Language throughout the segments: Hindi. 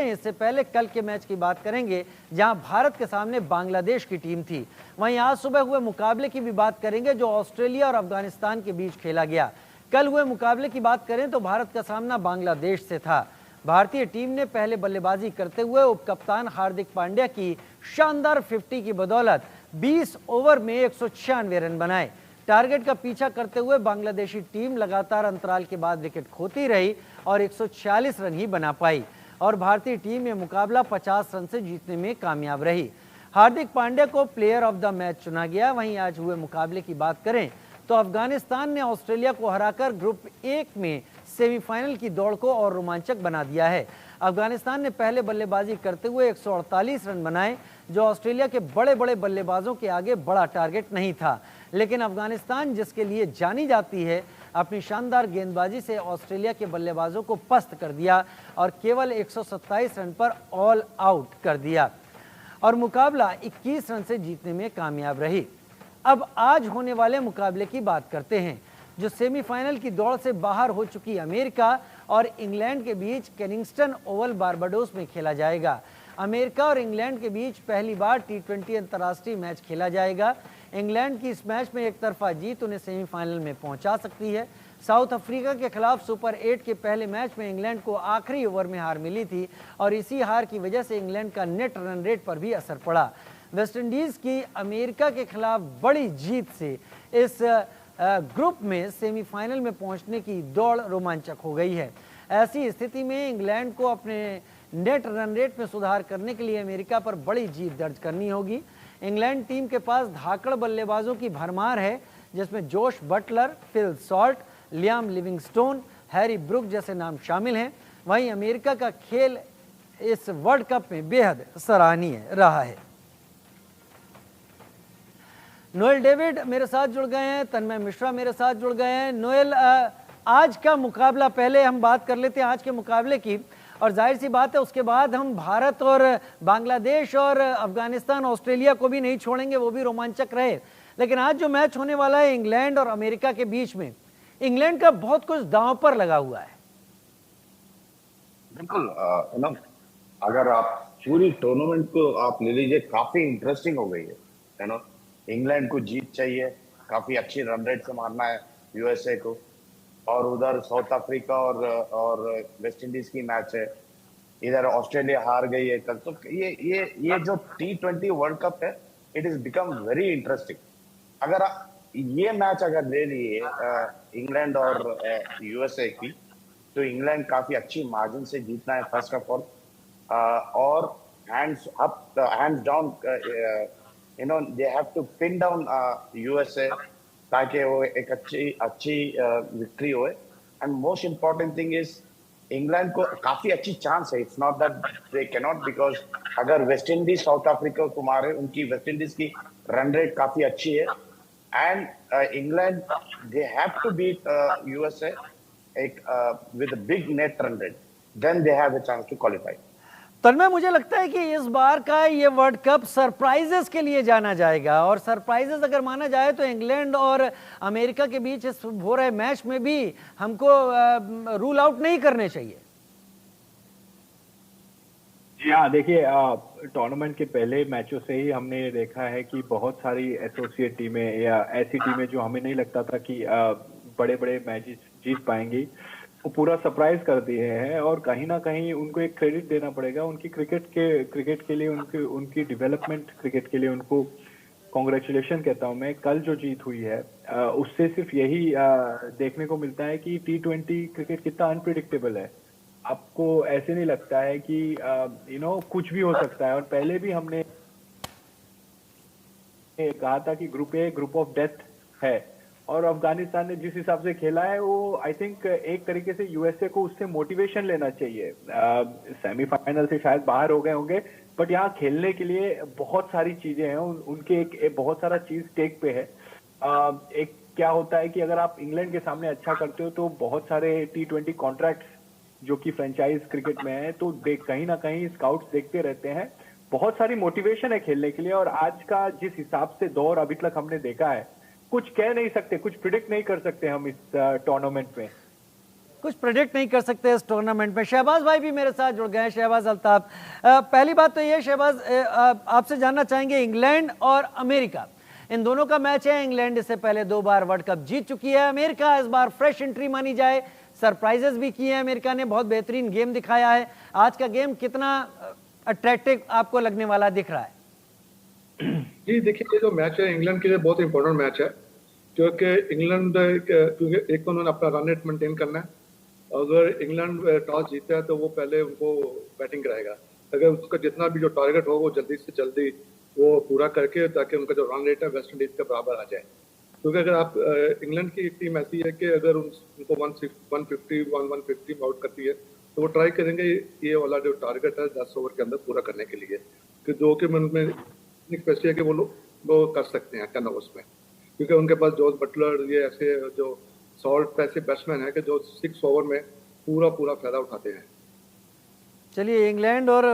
हैं, इससे पहले कल के मैच की बात करेंगे जहां भारत के सामने बांग्लादेश की टीम थी। वहीं आज सुबह हुए मुकाबले की भी बात करेंगे जो ऑस्ट्रेलिया और अफगानिस्तान के बीच खेला गया। कल हुए मुकाबले की बात करें तो भारत का सामना बांग्लादेश से था। भारतीय टीम ने पहले बल्लेबाजी करते हुए उपकप्तान हार्दिक पांड्या की शानदार 50 की बदौलत 20 ओवर में 196 रन बनाए। टारगेट का पीछा करते हुए बांग्लादेशी टीम लगातार अंतराल के बाद विकेट खोती रही और 146 रन ही बना पाई और भारतीय टीम ये मुकाबला 50 रन से जीतने में कामयाब रही। हार्दिक पांड्या को प्लेयर ऑफ द मैच चुना गया। वहीं आज हुए मुकाबले की बात करें तो अफगानिस्तान ने ऑस्ट्रेलिया को हराकर ग्रुप 1 में सेमीफाइनल की दौड़ को और रोमांचक बना दिया है। अफगानिस्तान ने पहले बल्लेबाजी करते हुए 148 रन बनाए जो ऑस्ट्रेलिया के बड़े बड़े बल्लेबाजों के आगे बड़ा टारगेट नहीं था, लेकिन अफगानिस्तान जिसके लिए जानी जाती है अपनी शानदार गेंदबाजी से ऑस्ट्रेलिया के बल्लेबाजों को पस्त कर दिया और केवल 127 रन पर ऑल आउट कर दिया और मुकाबला 21 रन से जीतने में कामयाब रही। अब आज होने वाले मुकाबले की बात करते हैं जो सेमीफाइनल की दौड़ से बाहर हो चुकी अमेरिका और इंग्लैंड के बीच केनिंगस्टन ओवल बारबाडोस में खेला जाएगा। अमेरिका और इंग्लैंड के बीच पहली बार टी20 अंतर्राष्ट्रीय मैच खेला जाएगा। इंग्लैंड की इस मैच में एक तरफा जीत उन्हें सेमीफाइनल में पहुंचा सकती है। साउथ अफ्रीका के खिलाफ सुपर 8 के पहले मैच में इंग्लैंड को आखिरी ओवर में हार मिली थी और इसी हार की वजह से इंग्लैंड का नेट रन रेट पर भी असर पड़ा। वेस्टइंडीज की अमेरिका के खिलाफ बड़ी जीत से इस ग्रुप में सेमीफाइनल में पहुंचने की दौड़ रोमांचक हो गई है। ऐसी स्थिति में इंग्लैंड को अपने नेट रन रेट में सुधार करने के लिए अमेरिका पर बड़ी जीत दर्ज करनी होगी। इंग्लैंड टीम के पास धाकड़ बल्लेबाजों की भरमार है जिसमें Jos Buttler, Phil Salt, Liam Livingstone, Harry Brook जैसे नाम शामिल हैं। वहीं अमेरिका का खेल इस वर्ल्ड कप में बेहद सराहनीय रहा है। नोएल डेविड मेरे साथ जुड़ गए हैं, तन्मय मिश्रा मेरे साथ जुड़ गए हैं। नोएल, आज का मुकाबला पहले हम बात कर लेते हैं आज के मुकाबले की और जाहिर सी बात है उसके बाद हम भारत और बांग्लादेश और अफगानिस्तान ऑस्ट्रेलिया को भी नहीं छोड़ेंगे, वो भी रोमांचक रहे। लेकिन आज जो मैच होने वाला है इंग्लैंड और अमेरिका के बीच में, इंग्लैंड का बहुत कुछ दांव पर लगा हुआ है। बिल्कुल, अगर आप पूरी टूर्नामेंट को आप ले लीजिए, काफी इंटरेस्टिंग हो गई है। इंग्लैंड को जीत चाहिए, काफी अच्छी रन रेट से मारना है यूएसए को, और उधर साउथ अफ्रीका और वेस्ट इंडीज की मैच है। इधर ऑस्ट्रेलिया हार गई है कल। तो ये जो T20 वर्ल्ड कप है, it is become very interesting. अगर ये मैच अगर ले लिए इंग्लैंड और यूएसए की, तो इंग्लैंड काफी अच्छी मार्जिन से जीतना है फर्स्ट ऑफ ऑल, और hands up hands down they have to pin down USA ताकि वो एक अच्छी विक्ट्री होए। And most important thing is England को काफी अच्छी चांस है। It's not that they can not, because अगर वेस्ट इंडीज साउथ अफ्रीका को मारे, उनकी वेस्ट इंडीज की रन रेट काफी अच्छी है and England they have to beat USA एक with a big net run rate, then they have a chance to qualify. Tanmay, मुझे लगता है कि इस बार का ये वर्ल्ड कप सरप्राइजेस के लिए जाना जाएगा और सरप्राइजेस अगर माना जाए तो इंग्लैंड और अमेरिका के बीच इस हो रहे मैच में भी हमको रूल आउट नहीं करने चाहिए। जी हाँ, देखिए टूर्नामेंट के पहले मैचों से ही हमने देखा है कि बहुत सारी एसोसिएट टीमें या ऐसी टीमें जो हमें नहीं लगता था कि बड़े बड़े मैचेस जीत पाएंगी, वो पूरा सरप्राइज कर दिए हैं। और कहीं ना कहीं उनको एक क्रेडिट देना पड़ेगा, उनकी क्रिकेट के लिए, उनकी डेवलपमेंट क्रिकेट के लिए उनको कॉन्ग्रेचुलेशन कहता हूं मैं। कल जो जीत हुई है उससे सिर्फ यही देखने को मिलता है कि T20 क्रिकेट कितना अनप्रिडिक्टेबल है। आपको ऐसे नहीं लगता है कि कुछ भी हो सकता है। और पहले भी हमने कहा था कि group A group of death है, और अफगानिस्तान ने जिस हिसाब से खेला है वो आई थिंक एक तरीके से यूएसए को उससे मोटिवेशन लेना चाहिए। सेमीफाइनल से शायद बाहर हो गए होंगे, बट यहाँ खेलने के लिए बहुत सारी चीजें हैं, उनके एक बहुत सारा चीज टेक पे है। एक क्या होता है कि अगर आप इंग्लैंड के सामने अच्छा करते हो तो बहुत सारे T20 कॉन्ट्रैक्ट्स जो कि फ्रेंचाइज क्रिकेट में है, तो कहीं ना कहीं स्काउट्स देखते रहते हैं। बहुत सारी मोटिवेशन है खेलने के लिए, और आज का जिस हिसाब से दौर अभी तक हमने देखा है, कुछ कह नहीं सकते, कुछ प्रिडिक्ट नहीं कर सकते हम इस टूर्नामेंट में। कुछ प्रेडिक्ट नहीं कर सकते इस टूर्नामेंट में। शहबाज भाई भी मेरे साथ जुड़ गए हैं, शहबाज अल्ताफ। पहली बात तो ये शहबाज, आपसे जानना चाहेंगे, इंग्लैंड और अमेरिका, इन दोनों का मैच है। इंग्लैंड इससे पहले 2 बार वर्ल्ड कप जीत चुकी है। अमेरिका इस बार फ्रेश एंट्री मानी जाए, सरप्राइजेस भी किए हैं अमेरिका ने, बहुत बेहतरीन गेम दिखाया है। आज का गेम कितना अट्रैक्टिव आपको लगने वाला दिख रहा है? जी देखिए, ये जो मैच है इंग्लैंड के लिए बहुत इंपॉर्टेंट मैच है, क्योंकि इंग्लैंड क्योंकि एक तो उन्होंने अपना रन रेट मेंटेन करना है। अगर इंग्लैंड टॉस जीता है तो वो पहले उनको बैटिंग कराएगा। अगर उसका जितना भी जो टारगेट हो वो जल्दी से जल्दी वो पूरा करके, ताकि उनका जो रन रेट है वेस्ट इंडीज के बराबर आ जाए। क्योंकि अगर आप इंग्लैंड की टीम ऐसी है कि अगर उनको 150 आउट करती है तो वो ट्राई करेंगे ये वाला जो टारगेट है 10 ओवर के अंदर पूरा करने के लिए, कि जो कि उनमें स्पेशली है कि वो लोग वो कर सकते हैं 10 ओवर्स में, क्योंकि उनके पास जोस बटलर ये ऐसे जो सॉल्ट ऐसे बैट्समैन है कि जो 6 ओवर में पूरा फायदा उठाते हैं। चलिए, इंग्लैंड और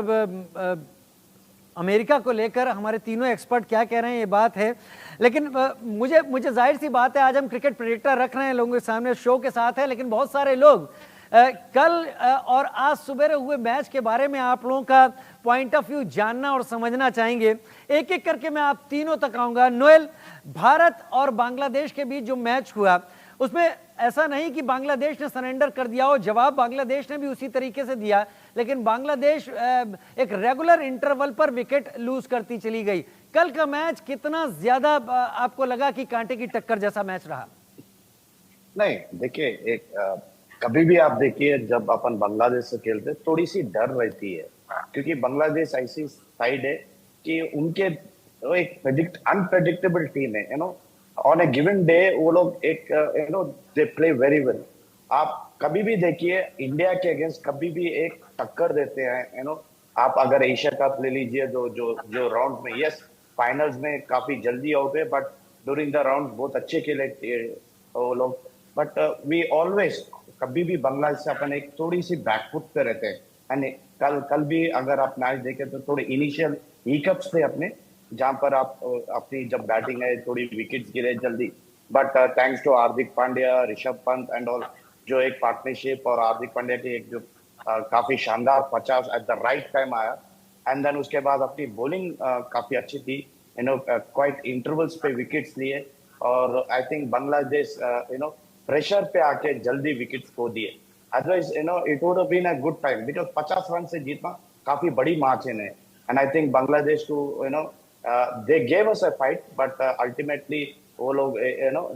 अमेरिका को लेकर हमारे तीनों एक्सपर्ट क्या कह रहे हैं ये बात है, लेकिन मुझे जाहिर सी बात है, आज हम क्रिकेट प्रेडिक्टर रख रहे हैं लोगों के सामने, शो के साथ है, लेकिन बहुत सारे लोग कल और आज सुबह हुए मैच के बारे में आप लोगों का पॉइंट ऑफ व्यू जानना और समझना चाहेंगे। एक एक करके मैं आप तीनों तक आऊंगा। नोएल, भारत और बांग्लादेश के बीच जो मैच हुआ उसमें ऐसा नहीं कि बांग्लादेश ने सरेंडर कर दिया हो, जवाब बांग्लादेश ने भी उसी तरीके से दिया, लेकिन बांग्लादेश एक रेगुलर इंटरवल पर विकेट लूज करती चली गई। कल का मैच कितना ज्यादा आपको लगा कि कांटे की टक्कर जैसा मैच रहा? नहीं, देखिए, एक कभी भी आप देखिए जब अपन बांग्लादेश से खेलते थोड़ी सी डर रहती है, क्योंकि बांग्लादेश ऐसी साइड है कि उनके एक अनप्रेडिक्टेबल टीम है, ऑन ए गिवन डे वो लोग एक दे प्ले वेरी वेल। आप कभी भी देखिए इंडिया के अगेंस्ट कभी भी एक टक्कर देते हैं, आप अगर एशिया कप ले लीजिए, जो राउंड में, यस फाइनल्स में काफी जल्दी आउट हुए, बट ड्यूरिंग द राउंड बहुत अच्छे खेले वो लोग। बट वी ऑलवेज कभी भी बांग्लादेश से अपन एक थोड़ी सी बैकफुट पे रहते हैं। कल भी अगर आप मैच देखें तो थोड़े इनिशियल हिकअप्स थे अपने, जहां पर आप अपनी जब बैटिंग है थोड़ी विकेट्स गिरे जल्दी, but thanks to Hardik Pandya, Rishabh Pant and all, जो एक पार्टनरशिप, और हार्दिक पांड्या की एक जो काफी शानदार 50 एट द राइट टाइम आया, एंड देन उसके बाद अपनी बॉलिंग काफी अच्छी थी, क्वाइट इंटरवल्स पे विकेट्स लिए, और आई थिंक बांग्लादेश प्रेशर पे आके जल्दी विकेट्स खो दिए। Otherwise it would have been a good time, because 50 run से जीतना काफी बड़ी मार्जिन है, एंड आई थिंक बांग्लादेश को they gave us a fight, but ultimately वो लोग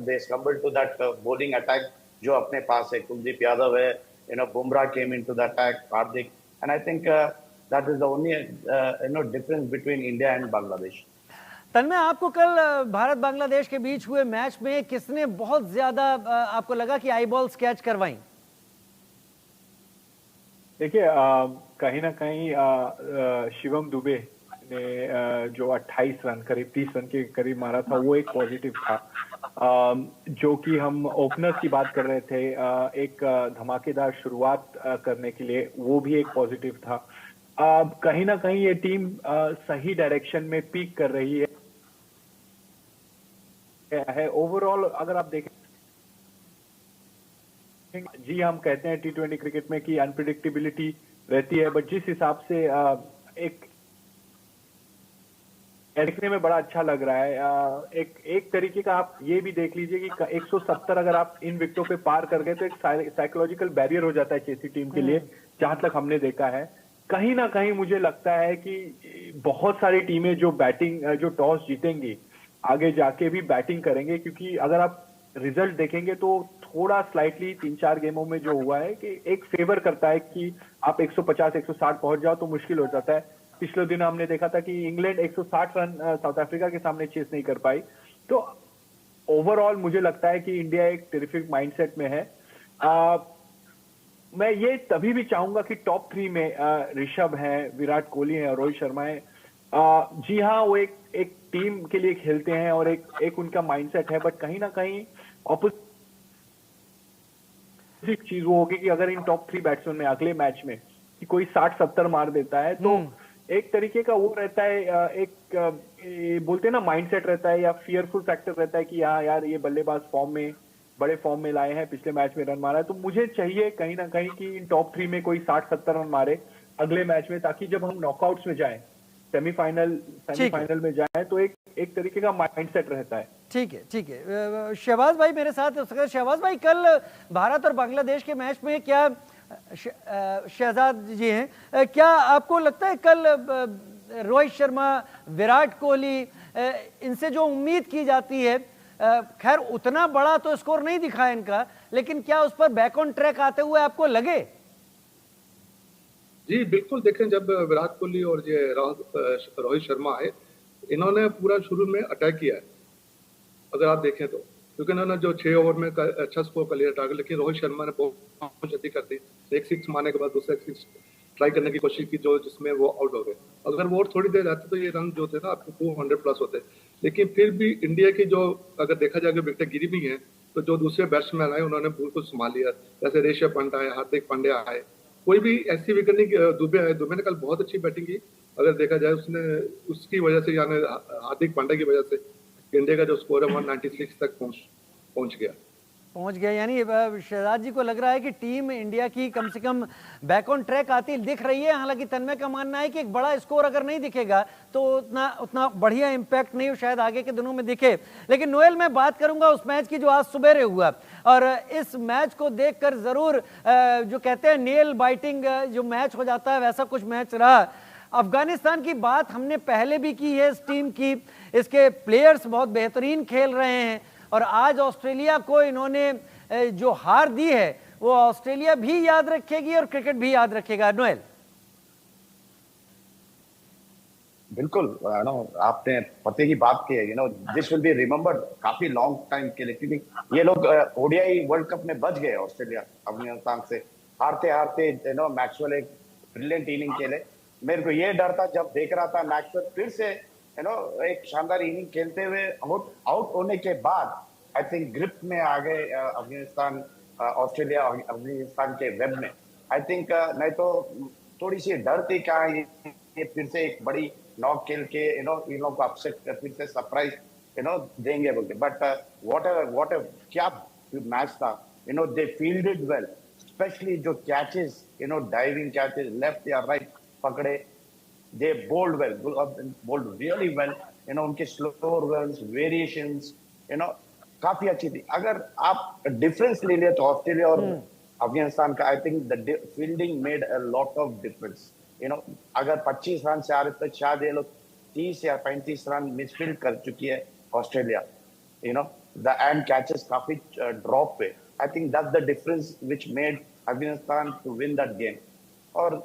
they stumbled to that bowling attack जो अपने पास है। कुलदीप यादव है, Bumrah came into the attack, Hardik, and I think that is the only difference between India and Bangladesh. तन्मय, आपको कल भारत बांग्लादेश के बीच हुए मैच में किसने बहुत ज्यादा आपको लगा कि आई बॉल्स कैच करवाई? देखिए, कहीं ना कहीं शिवम दुबे ने जो 28 रन, करीब 30 रन के करीब मारा था, वो एक पॉजिटिव था। जो कि हम ओपनर्स की बात कर रहे थे, एक धमाकेदार शुरुआत करने के लिए, वो भी एक पॉजिटिव था। कहीं ना कहीं ये टीम सही डायरेक्शन में पीक कर रही है। ओवरऑल अगर आप देखें, जी हम कहते हैं T20 क्रिकेट में कि अनप्रिडिक्टेबिलिटी रहती है, बट जिस हिसाब से एक देखने में बड़ा अच्छा लग रहा है। एक तरीके का आप ये भी देख लीजिए कि 170 अगर आप इन विकेटों पे पार कर गए तो एक साइकोलॉजिकल बैरियर हो जाता है चेसी टीम के लिए, जहां तक हमने देखा है। कहीं ना कहीं मुझे लगता है कि बहुत सारी टीमें जो टॉस जीतेंगी आगे जाके भी बैटिंग करेंगे, क्योंकि अगर आप रिजल्ट देखेंगे तो थोड़ा स्लाइटली 3-4 गेमों में जो हुआ है कि एक फेवर करता है कि आप 150-160 पहुंच जाओ तो मुश्किल हो जाता है। पिछले दिन हमने देखा था कि इंग्लैंड 160 रन साउथ अफ्रीका के सामने चेस नहीं कर पाई। तो ओवरऑल मुझे लगता है कि इंडिया एक टेरिफिक माइंडसेट में है। मैं ये तभी भी चाहूंगा कि टॉप 3 में ऋषभ है, विराट कोहली है और रोहित शर्मा है। जी हाँ, वो एक टीम के लिए खेलते हैं और एक उनका माइंडसेट है, बट कहीं ना कहीं ऑपोजिट चीज वो होगी कि अगर इन टॉप 3 बैट्समैन में अगले मैच में कि कोई 60-70 मार देता है तो एक तरीके का वो रहता है, एक बोलते हैं ना माइंडसेट रहता है या फियरफुल फैक्टर रहता है कि हाँ यार ये बल्लेबाज फॉर्म में बड़े फॉर्म में लाए हैं, पिछले मैच में रन मारा है, तो मुझे चाहिए कहीं ना कहीं कि इन टॉप 3 में कोई 60-70 रन मारे अगले मैच में, ताकि जब हम नॉकआउट्स में जाएं, सेमीफाइनल में जाएं, तो एक तरीके का माइंडसेट रहता है। ठीक है, ठीक है। शहबाज भाई मेरे साथ हो सकते हैं। शहबाज भाई, कल भारत और बांग्लादेश के मैच में क्या शहजाद जी हैं, क्या आपको लगता है कल रोहित शर्मा, विराट कोहली, इनसे जो उम्मीद की जाती है, खैर उतना बड़ा तो स्कोर नहीं दिखा इनका, लेकिन क्या उस पर बैक ऑन ट्रैक आते हुए आपको लगे? जी बिल्कुल, देखें जब विराट कोहली और ये रोहित शर्मा आए, इन्होंने पूरा शुरू में अटैक किया है अगर आप देखें तो, क्योंकि इन्होंने जो 6 ओवर में अच्छा स्कोर कर लिया टारगेट, लेकिन रोहित शर्मा ने बहुत जल्दी कर दी। एक 6 मारने के बाद दूसरा 6 ट्राई करने की कोशिश की, जो जिसमें वो आउट हो गए। अगर वो थोड़ी देर रहते तो ये रन जो थे ना आपको 200 प्लस होते, लेकिन फिर भी इंडिया की जो अगर देखा जाए विकेटें गिरी भी हैं, तो जो दूसरे बैट्समैन आए उन्होंने बिल्कुल संभाल लिया, जैसे ऋषभ पंत आए, हार्दिक पांड्या आए, कोई भी ऐसी विकेट नहीं। दुबे आए, दुबे ने कल बहुत अच्छी बैटिंग की अगर देखा जाए, उसने उसकी वजह से यानी हार्दिक पांड्या की वजह से इंडिया का जो स्कोर है 196 तक पहुंच गया। यानी शहजाद जी को लग रहा है कि टीम इंडिया की कम से कम बैक ऑन ट्रैक आती दिख रही है। हालांकि तन्मय का मानना है कि एक बड़ा स्कोर अगर नहीं दिखेगा तो उतना बढ़िया इंपैक्ट नहीं शायद आगे के दिनों में दिखे। लेकिन नोएल, मैं बात करूंगा उस मैच की जो आज सुबह हुआ, और इस मैच को देखकर जरूर जो कहते हैं नेल बाइटिंग जो मैच हो जाता है, वैसा कुछ मैच रहा। अफगानिस्तान की बात हमने पहले भी की है, इस टीम की, इसके प्लेयर्स बहुत बेहतरीन खेल रहे हैं, और आज ऑस्ट्रेलिया को इन्होंने जो हार दी है वो ऑस्ट्रेलिया भी याद रखेगी और क्रिकेट भी याद रखेगा। नोएल, बिल्कुल, आपने पते की बात की है, दिस विल बी रिमेम्बर्ड काफी लॉन्ग टाइम के लिए, क्योंकि ये लोग ओडीआई वर्ल्ड कप में बच गए ऑस्ट्रेलिया अफगानिस्तान से हारते हारते। मैक्सवेल एक ब्रिलियंट इनिंग खेले। मेरे को ये डर था जब देख रहा था मैक्सवेल फिर से एक शानदार इनिंग खेलते हुए आउट होने के बाद आई थिंक ग्रिप में आ गए अफगानिस्तान, ऑस्ट्रेलिया अफगानिस्तान के वेब में। आई थिंक नहीं तो थोड़ी सी डर थी क्या ये फिर से एक बड़ी नॉक खेल के इन लोगों को अपसेट फिर से सरप्राइज देंगे बोलते। बट व्हाट क्या मैच था, दे फील्डेड वेल, स्पेशली जो कैचेस डाइविंग कैचेस लेफ्ट या राइट पकड़े, they bowled well, bowled really well, उनके slower runs, variations, काफी अच्छी थी। अगर आप डिफरेंस ले लिया तो ऑस्ट्रेलिया और अफगानिस्तान का, I think the fielding made a lot of difference. अगर 25 रन से आ रहे तो शायद ये लोग 30 या 35 रन मिसफील्ड कर चुकी है ऑस्ट्रेलिया। द एंड कैचेस काफी ड्रॉप पे, I think that's the difference which made Afghanistan to win that game. और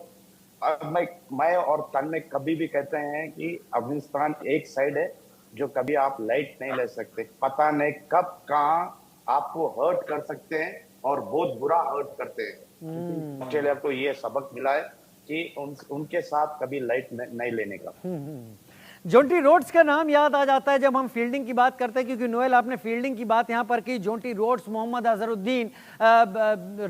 मैं और तन्मय कभी भी कहते हैं कि अफगानिस्तान एक साइड है जो कभी आप लाइट नहीं ले सकते। पता नहीं कब कहाँ आपको हर्ट कर सकते हैं और बहुत बुरा हर्ट करते हैं। ऑस्ट्रेलिया को ये सबक मिला है कि उनके साथ कभी लाइट नहीं लेने का। जोंटी रोड्स का नाम याद आ जाता है जब हम फील्डिंग की बात करते हैं, क्योंकि नोएल आपने फील्डिंग की बात यहां पर की। जोंटी रोड्स, मोहम्मद अजहरुद्दीन,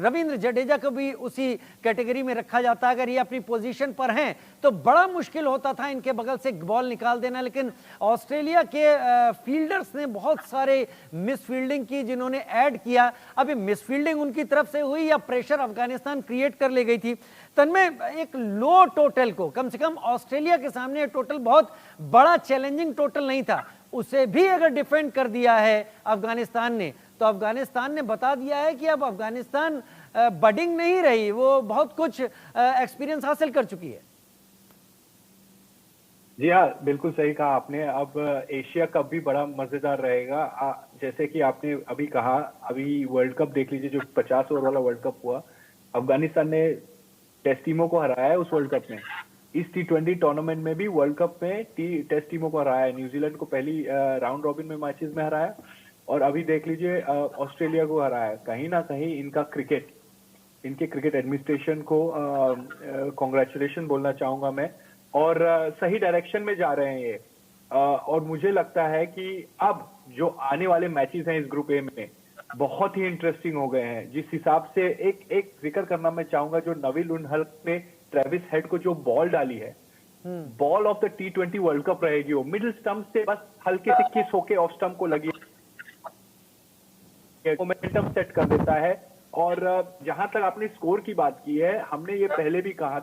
रविंद्र जडेजा को भी उसी कैटेगरी में रखा जाता है। अगर ये अपनी पोजीशन पर हैं तो बड़ा मुश्किल होता था इनके बगल से बॉल निकाल देना, लेकिन ऑस्ट्रेलिया के फील्डर्स ने बहुत सारे मिस फील्डिंग की जिन्होंने ऐड किया। अब ये मिस फील्डिंग उनकी तरफ से हुई या प्रेशर अफगानिस्तान क्रिएट कर ले गई थी? तन्मय, एक लो टोटल को, कम से कम ऑस्ट्रेलिया के सामने टोटल बहुत बड़ा चैलेंजिंग टोटल नहीं था, उसे भी अगर डिफेंड कर दिया है अफगानिस्तान ने, तो अफगानिस्तान ने बता दिया है कि अब अफगानिस्तान बडिंग नहीं रही, वो बहुत कुछ एक्सपीरियंस हासिल कर चुकी है। जी हाँ, बिल्कुल सही कहा आपने। अब एशिया कप भी बड़ा मजेदार रहेगा। जैसे कि आपने अभी कहा, अभी वर्ल्ड कप देख लीजिए, जो 50 ओवर वाला वर्ल्ड कप हुआ, अफगानिस्तान ने टेस्ट टीमों को हराया है उस वर्ल्ड कप में। इस T20 टूर्नामेंट में भी वर्ल्ड कप में टेस्ट टीमों को हराया है। न्यूजीलैंड को पहली राउंड रॉबिन में मैचेस में हराया, और अभी देख लीजिए ऑस्ट्रेलिया को हराया। कहीं ना कहीं इनका क्रिकेट, इनके क्रिकेट एडमिनिस्ट्रेशन को कॉन्ग्रेचुलेशन बोलना चाहूंगा मैं, और सही डायरेक्शन में जा रहे हैं ये। और मुझे लगता है कि अब जो आने वाले मैचेस हैं इस ग्रुप ए में बहुत ही इंटरेस्टिंग हो गए हैं। जिस हिसाब से एक जिक्र करना मैं चाहूंगा, जो नवील उनहल्क ने ट्रेविस हेड को जो बॉल डाली है, ball of the T20 world cup रहेगी वो। मिडिल स्टंप से बस हल्के से किस होके ऑफ स्टंप को लगी, मोमेंटम सेट कर देता है। और जहां तक आपने स्कोर की बात की है, हमने ये पहले भी कहा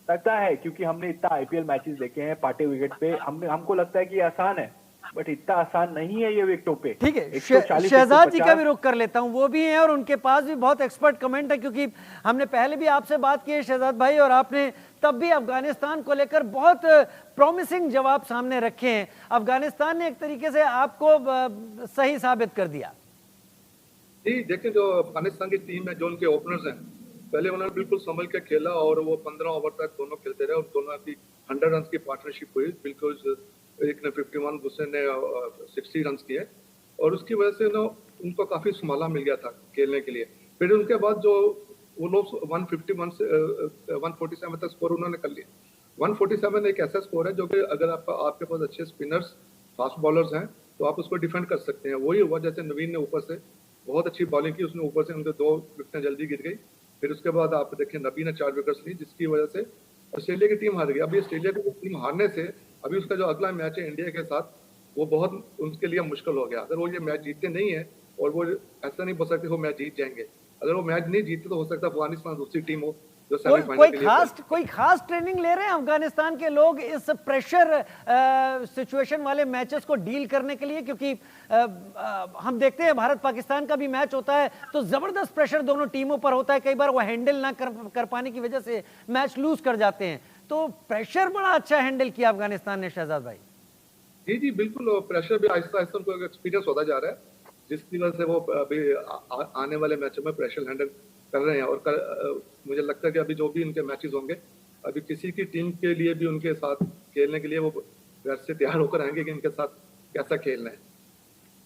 लगता है, क्योंकि हमने इतना आईपीएल मैचेस देखे हैं पाटे विकेट पे, हमको लगता है कि ये आसान है, बट इतना आसान नहीं है ये विकेटों पे। ठीक है, 140 शहजाद जी का भी 150 रुख कर लेता हूं, वो भी हैं और उनके पास भी बहुत एक्सपर्ट कमेंट है, क्योंकि हमने पहले भी आपसे बात की है शहजाद भाई, और आपने तब भी अफगानिस्तान को लेकर बहुत प्रॉमिसिंग जवाब सामने रखे हैं। अफगानिस्तान ने एक तरीके से आपको सही साबित कर दिया। जी देखिए, जो अफगानिस्तान की टीम है, जो उनके ओपनर्स हैं, पहले उन्होंने बिल्कुल संभल के खेला और वो 15 ओवर तक दोनों खेलते रहे और दोनों की 100 रन की पार्टनरशिप हुई। बिल्कुल एक ने 51, दूसरे ने 60 रन किए और उसकी वजह से ना उनको काफी संभाला मिल गया था खेलने के लिए। फिर उनके बाद जो वो लोग 151 से 147 तक स्कोर उन्होंने कर लिया। 147 एक ऐसा स्कोर है जो कि अगर आपके पास अच्छे स्पिनर्स, फास्ट बॉलर्स हैं तो आप उसको डिफेंड कर सकते हैं। वही हुआ, जैसे नवीन ने ऊपर से बहुत अच्छी बॉलिंग की, उसने ऊपर से उनके 2 विकेटें जल्दी गिर गई। फिर उसके बाद आप देखें नबी ने 4 विकेट्स ली, जिसकी वजह से ऑस्ट्रेलिया की टीम हार गई। अभी ऑस्ट्रेलिया की टीम हारने से अभी उसका जो अगला मैच है इंडिया के साथ, वो बहुत उनके लिए मुश्किल हो गया। अगर वो ये मैच जीतते नहीं है, और वो ऐसा नहीं बोल सकते वो मैच जीत जाएंगे, अगर वो मैच नहीं जीतते तो हो सकता है अफगानिस्तान दूसरी टीम हो जो सेमीफाइनल के लिए। कोई खास ट्रेनिंग ले रहे हैं अफगानिस्तान के लोग इस प्रेशर सिचुएशन वाले मैचेस को डील करने के लिए? क्योंकि हम देखते हैं भारत पाकिस्तान का भी मैच होता है तो जबरदस्त प्रेशर दोनों टीमों पर होता है, कई बार वो हैंडल ना कर पाने की वजह से मैच लूज कर जाते हैं, तो प्रेशर बड़ा अच्छा हैंडल किया अफगानिस्तान ने शहजाद भाई। जी जी बिल्कुल, प्रेशर भी आहिस्ता आहिस्ता उनको एक्सपीरियंस होता जा रहा है, जिसकी वजह से वो अभी आने वाले मैचों में प्रेशर हैंडल कर रहे हैं। और मुझे लगता है कि अभी जो भी उनके मैचेस होंगे, अभी किसी की टीम के लिए भी उनके साथ खेलने के लिए वो घर से तैयार होकर आएंगे कि इनके साथ कैसा खेलना है,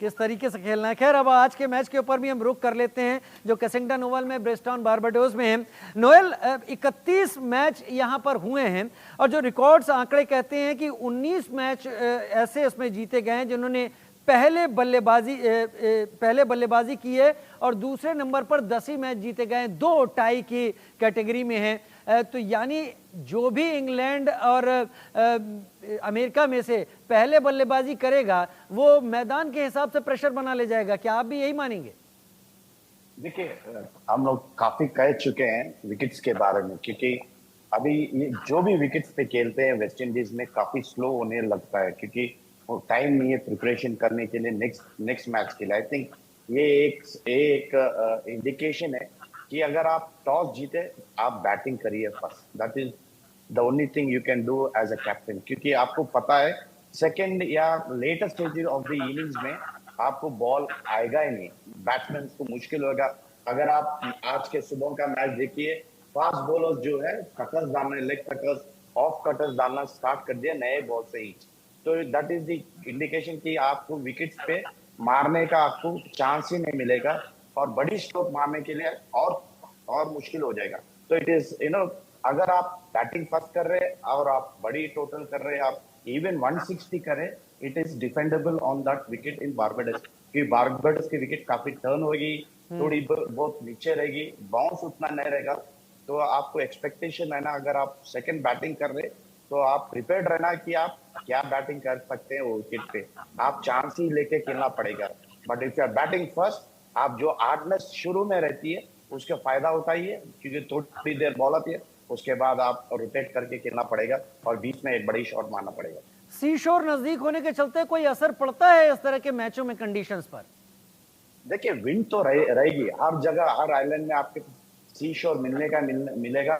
किस तरीके से खेलना है। खैर, अब आज के मैच के ऊपर भी हम रुख कर लेते हैं जो केसिंगटन ओवल में ब्रिजटाउन बारबाडोस में है। नोएल, 31 मैच यहां पर हुए हैं और जो रिकॉर्ड्स आंकड़े कहते हैं कि 19 मैच ऐसे इसमें जीते गए हैं जिन्होंने पहले बल्लेबाजी की है और दूसरे नंबर पर 10 ही मैच जीते गए हैं, 2 टाई की कैटेगरी में हैं। तो यानी जो भी इंग्लैंड और अमेरिका में से पहले बल्लेबाजी करेगा वो मैदान के हिसाब से प्रेशर बना ले जाएगा। क्या आप भी यही मानेंगे? देखिए, हम लोग काफी कह चुके हैं विकेट्स के बारे में, क्योंकि अभी ये जो भी विकेट्स पे खेलते हैं वेस्ट इंडीज में काफी स्लो होने लगता है, क्योंकि वो टाइम नहीं है प्रिपरेशन करने के लिए नेक्स्ट मैच के लिए। आई थिंक ये एक इंडिकेशन है कि अगर आप टॉस जीते आप बैटिंग करिए first, that is the only thing you can do as a captain, क्योंकि आपको पता है सेकंड या latest stage of the innings में आपको बॉल आएगा ही नहीं, बैट्समैन को मुश्किल होगा। अगर आप आज के सुबह का मैच देखिए, फास्ट बॉलर्स जो है कटर्स डालना, लेग कटर्स, ऑफ कटर्स डालना स्टार्ट कर दिया नए बॉल से ही, तो दैट इज द इंडिकेशन कि आपको विकेट्स पे मारने का आपको चांस ही नहीं मिलेगा और बड़ी स्ट्रोक मारने के लिए और मुश्किल हो जाएगा। तो इट इज अगर आप बैटिंग फर्स्ट कर रहे हैं और आप बड़ी टोटल कर रहे हैं, आप इवन 160 करें, it is defendable on that wicket in Barbados, क्योंकि बारबाडोस की विकेट काफी टर्न होगी, थोड़ी बहुत नीचे रहेगी, बाउंस उतना नहीं रहेगा। तो आपको एक्सपेक्टेशन है ना, अगर आप सेकंड बैटिंग कर रहे तो आप प्रिपेयर्ड रहना कि आप क्या बैटिंग कर सकते हैं वो विकेट पे, आप चांस ही लेके खेलना पड़ेगा। But if you are batting first, आप जो हार्डनेस शुरू में रहती है उसका फायदा उठाइए, क्योंकि थोड़ी देर बॉल आती है, उसके बाद आप रोटेट करके खेलना पड़ेगा और बीच में एक बड़ी शॉट मारना पड़ेगा। सी शोर नजदीक होने के चलते कोई असर पड़ता है इस तरह के मैचों में कंडीशंस पर? देखिए, विंड तो रहेगी हर जगह, हर आइलैंड में आपके सी शोर मिलेगा।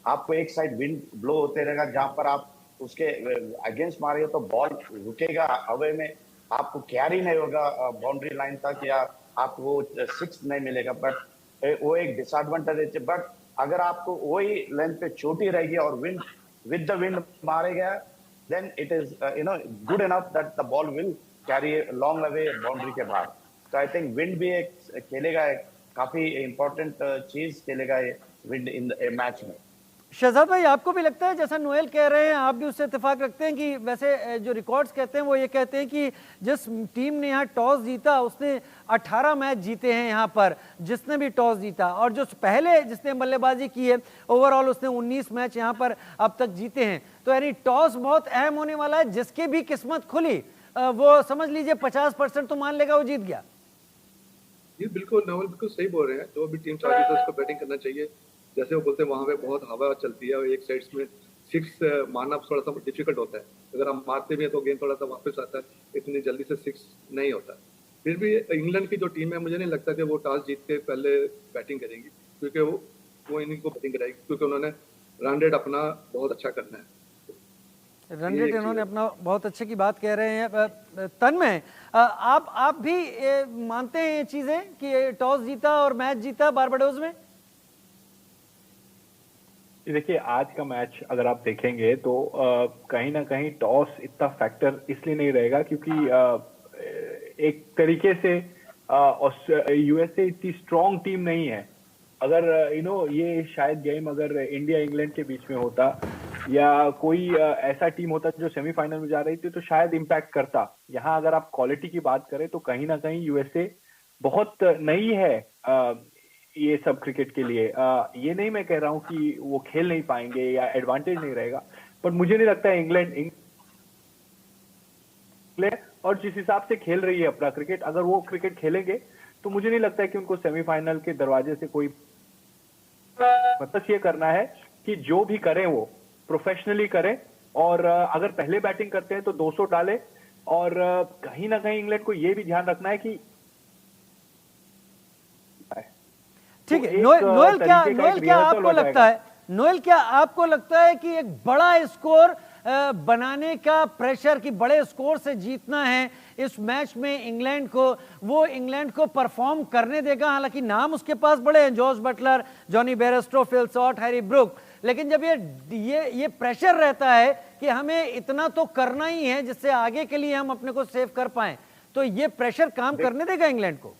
आपको एक साइड विंड ब्लो होते रहेगा, जहां पर आप उसके अगेंस्ट मारेंगे तो बॉल रुकेगा हवा में, आपको कैरी नहीं होगा बाउंड्री लाइन तक, या आपको वो 6 नहीं मिलेगा। बट वो एक डिसएडवांटेज है। बट अगर आपको वही लेंथ पे छोटी रहेगी और विंड विद द विंड मारेगा, then it is good enough that the ball will carry long away boundary के बाहर। तो आई थिंक विंड भी एक खेलेगा, एक काफी इंपॉर्टेंट चीज खेलेगा ये विंड इन मैच में। शहजाद भाई, आपको भी लगता है जैसा नोएल कह रहे हैं, आप भी उससे इत्तेफाक रखते हैं कि वैसे जो रिकॉर्ड्स कहते हैं वो ये कहते हैं कि जिस टीम ने यहाँ टॉस जीता उसने 18 मैच जीते हैं यहाँ पर, जिसने भी टॉस जीता, और जो पहले जिसने बल्लेबाजी की है ओवरऑल उसने 19 मैच यहाँ पर अब तक जीते हैं। तो यानी टॉस बहुत अहम होने वाला है, जिसकी भी किस्मत खुली वो समझ लीजिए 50% तो मान लेगा वो जीत गया। ये बिल्कुल नवल बिल्कुल सही बोल रहे हैं, जो भी टीम चाहती है उसको बैटिंग करना चाहिए। जैसे वो बोलते हैं वहां पे बहुत हवा चलती है और एक साइड में 6 मारना थोड़ा सा डिफिकल्ट होता है, अगर हम मारते भी हैं तो गेंद थोड़ा सा वापस आता है, इतनी जल्दी से 6 नहीं होता। फिर भी इंग्लैंड की जो टीम है मुझे नहीं लगता कि वो टॉस जीत के पहले बैटिंग करेंगी, क्योंकि वो इन्हीं को बैटिंग कराएगी, क्योंकि उन्होंने रन रेट अपना बहुत अच्छा करना है। रन रेट इन्होंने अपना बहुत अच्छे की बात कह रहे हैं। तन्मय, आप भी मानते हैं ये चीजें कि टॉस जीता और मैच जीता बारबाडोस में? देखिए आज का मैच अगर आप देखेंगे तो कहीं ना कहीं टॉस इतना फैक्टर इसलिए नहीं रहेगा क्योंकि एक तरीके से यूएसए इतनी स्ट्रॉन्ग टीम नहीं है। अगर ये शायद गेम अगर इंडिया इंग्लैंड के बीच में होता या कोई ऐसा टीम होता जो सेमीफाइनल में जा रही थी तो शायद इम्पैक्ट करता। यहाँ अगर आप क्वालिटी की बात करें तो कहीं ना कहीं यूएसए बहुत नई है ये सब क्रिकेट के लिए। ये नहीं मैं कह रहा हूँ कि वो खेल नहीं पाएंगे या एडवांटेज नहीं रहेगा, पर मुझे नहीं लगता इंग्लैंड और जिस हिसाब से खेल रही है अपना क्रिकेट, अगर वो क्रिकेट खेलेंगे तो मुझे नहीं लगता है कि उनको सेमीफाइनल के दरवाजे से कोई, मतलब ये करना है कि जो भी करें वो प्रोफेशनली करें और अगर पहले बैटिंग करते हैं तो 200 डालें और कहीं ना कहीं इंग्लैंड को ये भी ध्यान रखना है कि ठीक है। नोएल क्या आपको लगता है कि एक बड़ा स्कोर बनाने का प्रेशर कि बड़े स्कोर से जीतना है इस मैच में इंग्लैंड को, वो इंग्लैंड को परफॉर्म करने देगा? हालांकि नाम उसके पास बड़े हैं, Jos Buttler, Jonny Bairstow, Phil Salt, Harry Brook, लेकिन जब ये प्रेशर रहता है कि हमें इतना तो करना ही है जिससे आगे के लिए हम अपने को सेव कर पाएं, तो ये प्रेशर काम करने देगा इंग्लैंड को?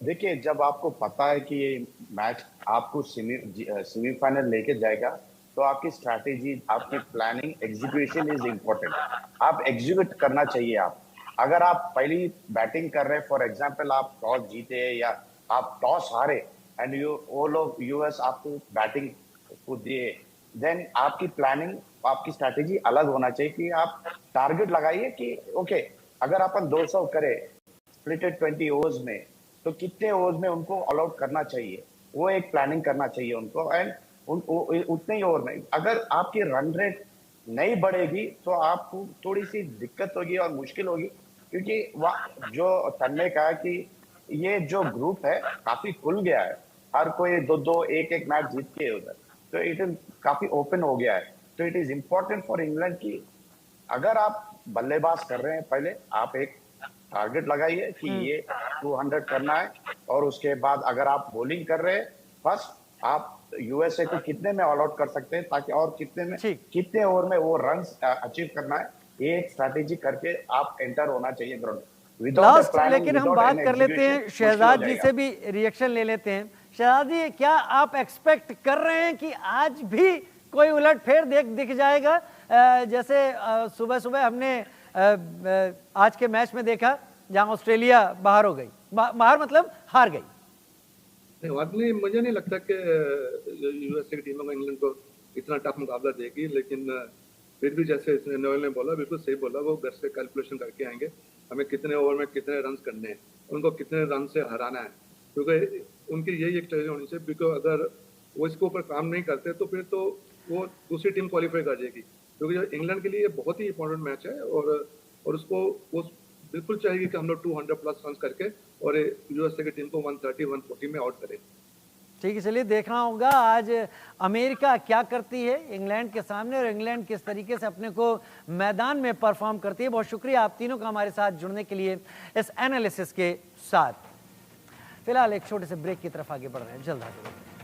देखिए, जब आपको पता है कि ये मैच आपको सेमीफाइनल लेके जाएगा तो आपकी स्ट्रैटेजी, आपकी प्लानिंग, एग्जीक्यूशन इज इम्पोर्टेंट। आप एग्जीक्यूट करना चाहिए। अगर आप पहली बैटिंग कर रहे हैं, फॉर एग्जांपल आप टॉस जीते या आप टॉस हारे एंड वो लोग यूएस आपको बैटिंग को दिए, देन आपकी प्लानिंग, आपकी स्ट्रैटेजी अलग होना चाहिए कि आप टारगेट लगाइए कि ओके अगर अपन 200 करें स्प्लिटेड 20 ओवर्स में तो कितने ओवर्स में उनको ऑल आउट करना चाहिए, वो एक प्लानिंग करना चाहिए उनको। एंड उतने ही ओवर में अगर आपकी रन रेट नहीं बढ़ेगी तो आपको थोड़ी सी दिक्कत होगी और मुश्किल होगी, क्योंकि जो तन्मय कहा कि ये जो ग्रुप है काफी खुल गया है, हर कोई 2-2 1-1 मैच जीत के उधर, तो इट इज काफी ओपन हो गया है। तो it is important for England कि अगर आप बल्लेबाज कर रहे हैं पहले आप एक टारगेट लगाइए कि ये 200 करना है, और उसके बाद अगर आप बॉलिंग कर रहे हैं फर्स्ट आप यूएसए को कितने में ऑल आउट कर सकते हैं ताकि और कितने ओवर में वो रन अचीव करना है, ये एक स्ट्रैटेजी करके आप एंटर होना चाहिए ग्राउंड। लास्ट लेकिन हम बात कर लेते हैं, शहजाद जी से भी रिएक्शन ले लेते हैं। शहजाद जी, क्या आप एक्सपेक्ट कर रहे हैं कि आज भी कोई उलटफेर दिख जाएगा? जैसे सुबह सुबह हमने आज के मैच में देखा जहां ऑस्ट्रेलिया बाहर हो गई, बाहर मतलब हार गई। नहीं, मुझे नहीं लगता कि यूएसए की टीम को इंग्लैंड को इतना टफ मुकाबला देगी, लेकिन फिर भी जैसे नोएल ने बोला, बिल्कुल सही बोला, वो घर से कैलकुलेशन करके आएंगे हमें कितने ओवर में कितने रन करने हैं, उनको कितने रन से हराना है, क्योंकि उनकी यही एक स्ट्रेटजी होनी चाहिए। बिकॉज अगर वो इसके ऊपर काम नहीं करते तो फिर तो वो दूसरी टीम क्वालिफाई कर जाएगी, क्योंकि इंग्लैंड के लिए ये बहुत ही इंपॉर्टेंट मैच है और उसको वो बिल्कुल चाहिए कि हम लोग 200 प्लस रन करके और यूएसए की टीम को 130-140 में आउट करें। ठीक है, चलिए देखना होगा आज अमेरिका क्या करती है इंग्लैंड के सामने और इंग्लैंड किस तरीके से अपने को मैदान में परफॉर्म करती है। बहुत शुक्रिया आप तीनों का हमारे साथ जुड़ने के लिए इस एनालिसिस के साथ। फिलहाल एक छोटे से ब्रेक की तरफ आगे बढ़ रहे हैं, जल्द हाजिर होंगे।